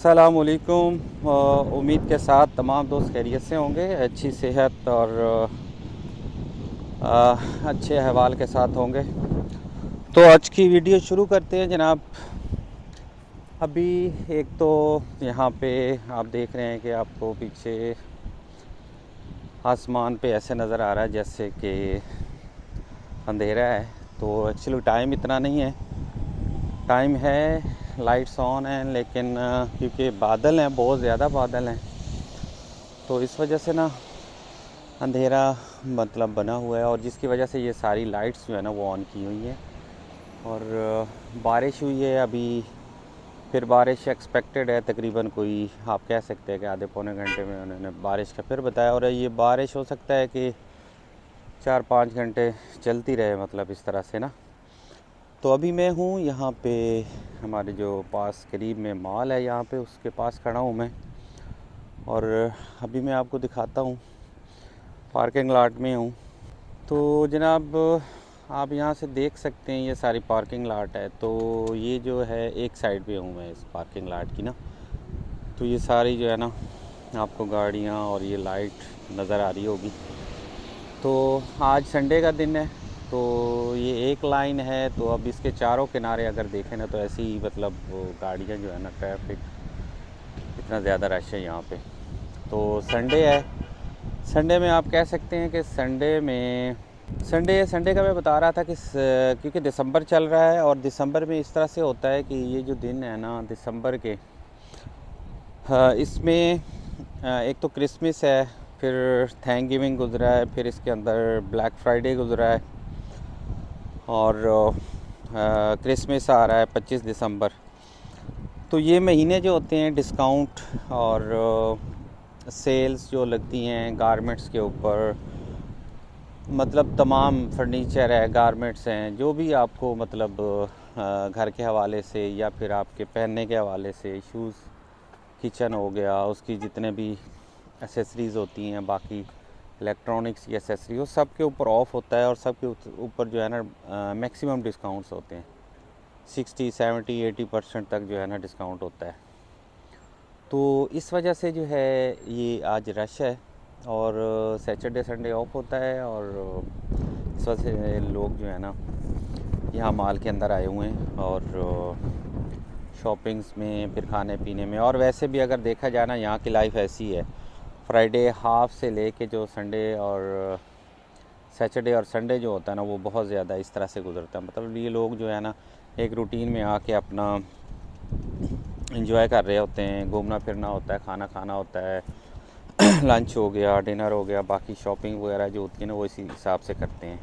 अस्सलामुअलैकुम। उम्मीद के साथ तमाम दोस्त खैरियत से होंगे, अच्छी सेहत और अच्छे अहवाल के साथ होंगे। तो आज की वीडियो शुरू करते हैं जनाब। अभी एक तो यहाँ पे आप देख रहे हैं कि आपको पीछे आसमान पे ऐसे नज़र आ रहा है जैसे कि अंधेरा है। तो एक्चुअली टाइम इतना नहीं है, टाइम है, लाइट्स ऑन हैं, लेकिन क्योंकि बादल हैं, बहुत ज़्यादा बादल हैं, तो इस वजह से ना अंधेरा मतलब बना हुआ है, और जिसकी वजह से ये सारी लाइट्स जो है ना वो ऑन की हुई हैं। और बारिश हुई है अभी, फिर बारिश एक्सपेक्टेड है, तकरीबन कोई आप कह सकते हैं कि आधे पौने घंटे में उन्होंने बारिश का फिर बताया। और ये बारिश हो सकता है कि 4-5 घंटे चलती रहे, मतलब इस तरह से ना। तो अभी मैं हूँ यहाँ पे, हमारे जो पास करीब में मॉल है यहाँ पे, उसके पास खड़ा हूँ मैं। और अभी मैं आपको दिखाता हूँ, पार्किंग लॉट में हूँ। तो जनाब आप यहाँ से देख सकते हैं ये सारी पार्किंग लॉट है। तो ये जो है एक साइड पे हूँ मैं इस पार्किंग लॉट की ना। तो ये सारी जो है ना आपको गाड़ियाँ और ये लाइट नज़र आ रही होगी। तो आज संडे का दिन है, तो ये एक लाइन है, तो अब इसके चारों किनारे अगर देखें ना तो ऐसी ही मतलब वो गाड़ियाँ जो है ना, ट्रैफिक इतना ज़्यादा रश है यहाँ पे। तो संडे है, संडे में आप कह सकते हैं कि संडे का मैं बता रहा था कि क्योंकि दिसंबर चल रहा है, और दिसंबर में इस तरह से होता है कि ये जो दिन है ना दिसंबर के, इसमें एक तो क्रिसमस है, फिर थैंक गिविंग गुजरा है, फिर इसके अंदर ब्लैक फ्राइडे गुजरा है, और क्रिसमस आ रहा है 25 दिसंबर। तो ये महीने जो होते हैं डिस्काउंट और सेल्स जो लगती हैं गारमेंट्स के ऊपर, मतलब तमाम फर्नीचर है, गारमेंट्स हैं, जो भी आपको मतलब घर के हवाले से या फिर आपके पहनने के हवाले से, शूज़, किचन हो गया, उसकी जितने भी एसेसरीज़ होती हैं, बाकी इलेक्ट्रॉनिक्स की एसेसरी, वो सब के ऊपर ऑफ़ होता है। और सब के ऊपर जो है ना मैक्सिमम डिस्काउंट्स होते हैं, 60, 70, 80% तक जो है ना डिस्काउंट होता है। तो इस वजह से जो है ये आज रश है, और सैटरडे संडे ऑफ होता है, और इस वजह से लोग जो है ना यहाँ माल के अंदर आए हुए हैं, और शॉपिंग्स में, फिर खाने पीने में। और वैसे भी अगर देखा जाए ना यहाँ की लाइफ ऐसी है, फ्राइडे हाफ से लेके जो संडे और सैटरडे और संडे जो होता है ना वो बहुत ज़्यादा इस तरह से गुजरता है। मतलब ये लोग जो है ना एक रूटीन में आके अपना इंजॉय कर रहे होते हैं, घूमना फिरना होता है, खाना खाना होता है, लंच हो गया, डिनर हो गया, बाकी शॉपिंग वगैरह जो होती है ना वो इसी हिसाब से करते हैं।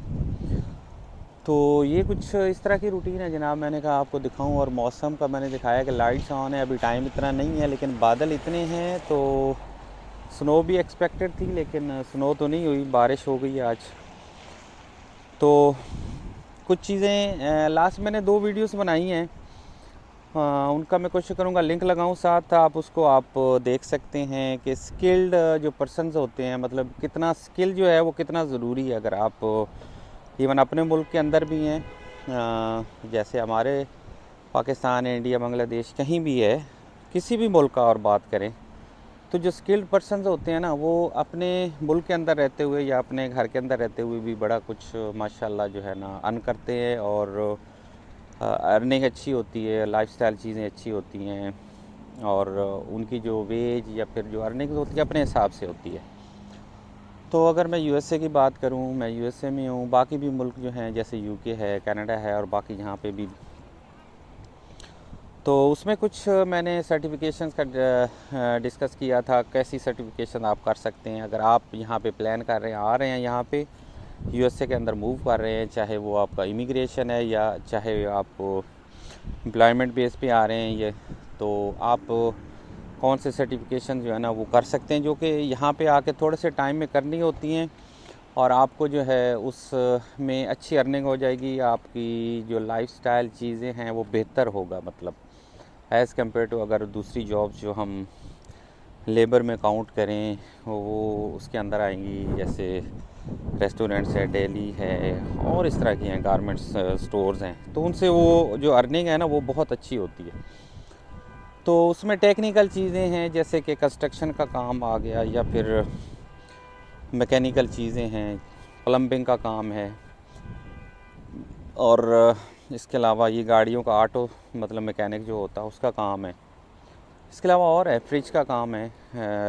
तो ये कुछ इस तरह की रूटीन है जनाब, मैंने कहा आपको दिखाऊं। और मौसम का मैंने दिखाया कि लाइट्स ऑन है, अभी टाइम इतना नहीं है, लेकिन बादल इतने हैं। तो स्नो भी एक्सपेक्टेड थी, लेकिन स्नो तो नहीं हुई, बारिश हो गई आज। तो कुछ चीज़ें लास्ट मैंने 2 वीडियोस बनाई हैं, उनका मैं कोशिश करूँगा लिंक लगाऊँ साथ, आप उसको आप देख सकते हैं कि स्किल्ड जो पर्सन्स होते हैं, मतलब कितना स्किल जो है वो कितना ज़रूरी है। अगर आप इवन अपने मुल्क के अंदर भी हैं, जैसे हमारे पाकिस्तान, इंडिया, बांग्लादेश, कहीं भी है, किसी भी मुल्क का और बात करें, तो जो स्किल्ड पर्सन्स होते हैं ना वो अपने मुल्क के अंदर रहते हुए या अपने घर के अंदर रहते हुए भी बड़ा कुछ माशाल्लाह जो है ना अर्न करते हैं, और अर्निंग अच्छी होती है, लाइफस्टाइल चीज़ें अच्छी होती हैं, और उनकी जो वेज या फिर जो अर्निंग होती है अपने हिसाब से होती है। तो अगर मैं यूएसए की बात करूं, मैं यूएसए में हूं, बाकी भी मुल्क जो हैं जैसे यूके है, कनाडा है, और बाकी यहाँ पे भी, तो उसमें कुछ मैंने सर्टिफिकेशंस का डिस्कस किया था, कैसी सर्टिफिकेशन आप कर सकते हैं अगर आप यहाँ पे प्लान कर रहे हैं, आ रहे हैं यहाँ पे यूएसए के अंदर मूव कर रहे हैं, चाहे वो आपका इमिग्रेशन है या चाहे आप एम्प्लॉयमेंट बेस पे आ रहे हैं ये। तो आप कौन से सर्टिफिकेशन जो है ना वो कर सकते हैं, जो कि यहाँ पे आके थोड़े से टाइम में करनी होती हैं, और आपको जो है उस में अच्छी अर्निंग हो जाएगी, आपकी जो लाइफस्टाइल चीज़ें हैं वो बेहतर होगा, मतलब एज़ कम्पेयर टू अगर दूसरी जॉब्स जो हम लेबर में काउंट करें वो उसके अंदर आएंगी, जैसे रेस्टोरेंट्स है, डेली है, और इस तरह की हैं, गारमेंट्स स्टोर्स हैं। तो उनसे वो जो अर्निंग है ना वो बहुत अच्छी होती है। तो उसमें टेक्निकल चीज़ें हैं, जैसे कि कंस्ट्रक्शन का काम आ गया, या फिर मैकेनिकल चीज़ें हैं, प्लम्बिंग का काम है, और इसके अलावा ये गाड़ियों का ऑटो मतलब मैकेनिक जो होता है उसका काम है। इसके अलावा और है, फ्रिज का काम है,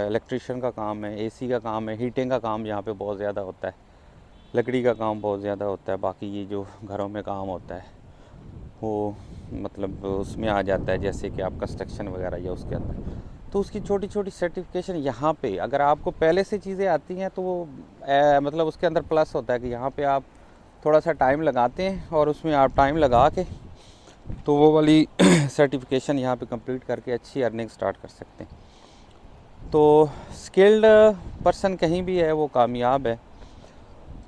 इलेक्ट्रिशियन का काम है, एसी का काम है, हीटिंग का काम यहाँ पे बहुत ज़्यादा होता है, लकड़ी का काम बहुत ज़्यादा होता है। बाकी ये जो घरों में काम होता है वो मतलब उसमें आ जाता है, जैसे कि आप कंस्ट्रक्शन वगैरह या उसके अंदर। तो उसकी छोटी छोटी सर्टिफिकेशन यहाँ पे अगर आपको पहले से चीज़ें आती हैं तो वो मतलब उसके अंदर प्लस होता है कि यहाँ पे आप थोड़ा सा टाइम लगाते हैं और उसमें आप टाइम लगा के तो वो वाली सर्टिफिकेशन यहाँ पे कंप्लीट करके अच्छी अर्निंग स्टार्ट कर सकते हैं। तो स्किल्ड पर्सन कहीं भी है वो कामयाब है।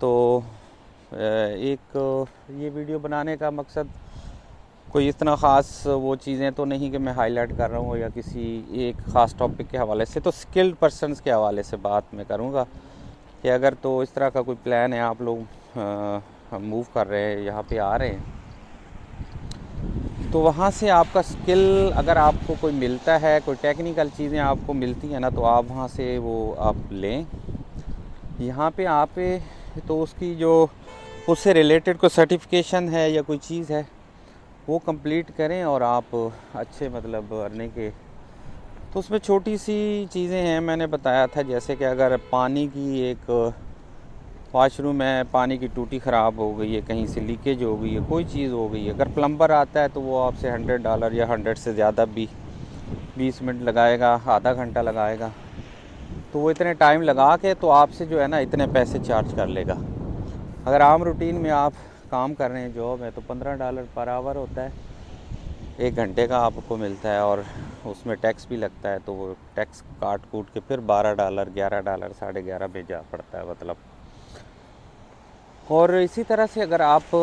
तो एक ये वीडियो बनाने का मकसद कोई इतना ख़ास वो चीज़ें तो नहीं कि मैं हाईलाइट कर रहा हूँ या किसी एक ख़ास टॉपिक के हवाले से। तो स्किल्ड पर्सन्स के हवाले से बात मैं करूँगा कि अगर तो इस तरह का कोई प्लान है, आप लोग मूव कर रहे हैं, यहाँ पे आ रहे हैं, तो वहाँ से आपका स्किल अगर आपको कोई मिलता है, कोई टेक्निकल चीज़ें आपको मिलती हैं ना, तो आप वहाँ से वो आप लें। यहाँ पे आप तो उसकी जो उससे रिलेटेड कोई सर्टिफिकेशन है या कोई चीज़ है वो कंप्लीट करें और आप अच्छे मतलब अर्निंग के। तो उसमें छोटी सी चीज़ें हैं, मैंने बताया था, जैसे कि अगर पानी की एक वॉशरूम है, पानी की टूटी ख़राब हो गई है, कहीं से लीकेज हो गई है, कोई चीज़ हो गई है, अगर प्लम्बर आता है तो वो आपसे $100 या 100 से ज़्यादा भी 20 मिनट लगाएगा, आधा घंटा लगाएगा, तो वो इतने टाइम लगा के तो आपसे जो है ना इतने पैसे चार्ज कर लेगा। अगर आम रूटीन में आप काम कर रहे हैं, जॉब है, तो $15 पर आवर होता है, 1 घंटे का आपको मिलता है, और उसमें टैक्स भी लगता है, तो वो टैक्स काट कूट के फिर $12, $11, $11.5 भेजा पड़ता है मतलब। और इसी तरह से अगर आप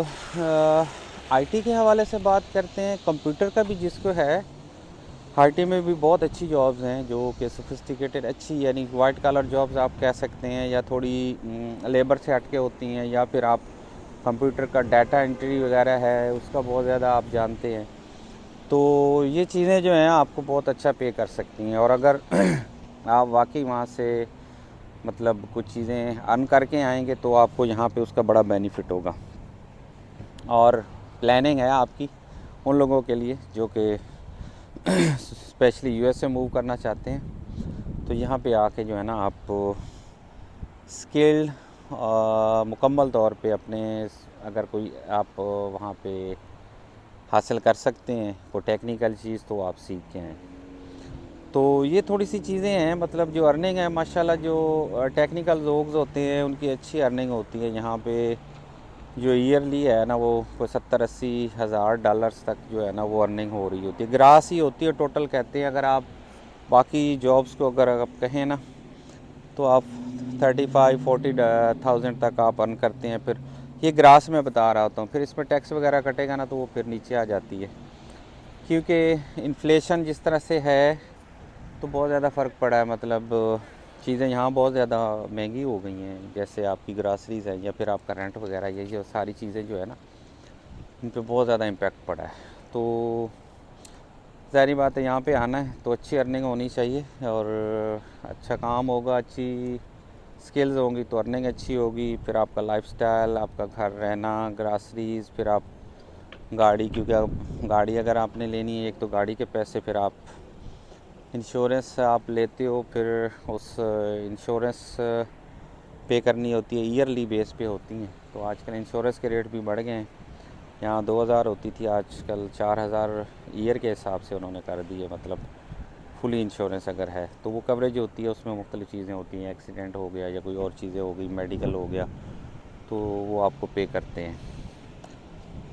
आईटी के हवाले से बात करते हैं, कंप्यूटर का भी जिसको है, आईटी में भी बहुत अच्छी जॉब्स हैं जो कि सोफिस्टिकेटेड अच्छी, यानी वाइट कलर जॉब्स आप कह सकते हैं, या थोड़ी लेबर से हटके होती हैं, या फिर आप कंप्यूटर का डाटा एंट्री वगैरह है उसका बहुत ज़्यादा आप जानते हैं। तो ये चीज़ें जो हैं आपको बहुत अच्छा पे कर सकती हैं, और अगर आप वाकई वहाँ से मतलब कुछ चीज़ें अर्न करके आएंगे तो आपको यहाँ पे उसका बड़ा बेनिफिट होगा। और प्लानिंग है आपकी उन लोगों के लिए जो कि स्पेशली यूएस से मूव करना चाहते हैं, तो यहाँ पे आके जो है ना आप स्किल्ड मुकम्मल तौर पे अपने अगर कोई आप वहाँ पे हासिल कर सकते हैं कोई टेक्निकल चीज़, तो आप सीख के आएँ। तो ये थोड़ी सी चीज़ें हैं, मतलब जो अर्निंग है माशाल्लाह, जो टेक्निकल लोग होते हैं उनकी अच्छी अर्निंग होती है यहाँ पे। जो ईयरली है ना वो कोई 70-80 हज़ार डॉलर्स तक जो है ना वो अर्निंग हो रही होती है, ग्रास ही होती है टोटल कहते हैं। अगर आप बाकी जॉब्स को अगर आप कहें ना तो आप 35-40 थाउजेंड तक आप अर्न करते हैं। फिर ये ग्रास में बता रहा होता हूँ, फिर इसमें टैक्स वगैरह कटेगा ना तो वो फिर नीचे आ जाती है, क्योंकि इन्फ्लेशन जिस तरह से है तो बहुत ज़्यादा फ़र्क पड़ा है। मतलब चीज़ें यहाँ बहुत ज़्यादा महंगी हो गई हैं, जैसे आपकी ग्रासरीज़ है या फिर आपका रेंट वगैरह, ये जो सारी चीज़ें जो है ना इन पे बहुत ज़्यादा इम्पेक्ट पड़ा है। तो ज़ाहिर बात है यहाँ पे आना है तो अच्छी अर्निंग होनी चाहिए, और अच्छा काम होगा, अच्छी स्किल्स होंगी तो अर्निंग अच्छी होगी। फिर आपका लाइफस्टाइल, आपका घर रहना, ग्रासरीज़, फिर आप गाड़ी, क्योंकि आप गाड़ी अगर आपने लेनी है एक तो गाड़ी के पैसे, फिर आप इंश्योरेंस आप लेते हो, फिर उस इंश्योरेंस पे करनी होती है, ईयरली बेस पे होती हैं। तो आजकल इंश्योरेंस के रेट भी बढ़ गए हैं, यहाँ 2000 होती थी, आजकल 4000 ईयर के हिसाब से उन्होंने कर दी है। मतलब फुली इंश्योरेंस अगर है तो वो कवरेज होती है, उसमें मुख्तलिफ़ चीज़ें होती हैं, एक्सीडेंट हो गया या कोई और चीज़ें हो गई, मेडिकल हो गया, तो वो आपको पे करते हैं।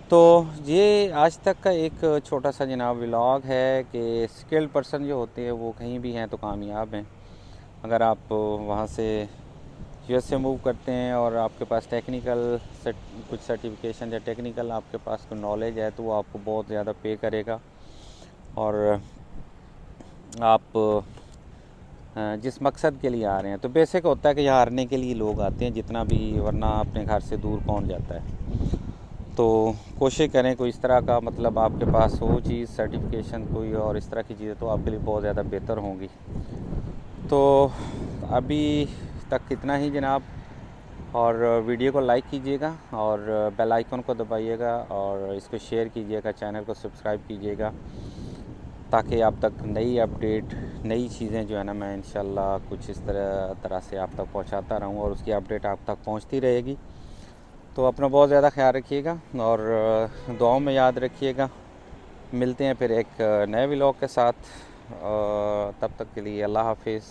तो ये आज तक का एक छोटा सा जनाब व्लॉग है कि स्किल्ड पर्सन जो होते हैं वो कहीं भी हैं तो कामयाब हैं। अगर आप वहाँ से यूएस से मूव करते हैं और आपके पास टेक्निकल कुछ सर्टिफिकेशन या टेक्निकल आपके पास कोई नॉलेज है तो वो आपको बहुत ज़्यादा पे करेगा। और आप जिस मकसद के लिए आ रहे हैं, तो बेसिक होता है कि यहाँ हारने के लिए लोग आते हैं जितना भी, वरना अपने घर से दूर कौन जाता है। तो कोशिश करें कोई इस तरह का मतलब आपके पास हो चीज़ सर्टिफिकेशन कोई और इस तरह की चीज़ें, तो आपके लिए बहुत ज़्यादा बेहतर होंगी। तो अभी तक इतना ही जनाब, और वीडियो को लाइक कीजिएगा और बेल आइकन को दबाइएगा और इसको शेयर कीजिएगा, चैनल को सब्सक्राइब कीजिएगा, ताकि आप तक नई अपडेट नई चीज़ें जो है ना मैं इंशाल्लाह कुछ इस तरह से आप तक पहुंचाता रहूं और उसकी अपडेट आप तक पहुंचती रहेगी। तो अपना बहुत ज़्यादा ख्याल रखिएगा और दुआओं में याद रखिएगा। मिलते हैं फिर एक नए व्लॉग के साथ। तब तक के लिए अल्लाह हाफिज़।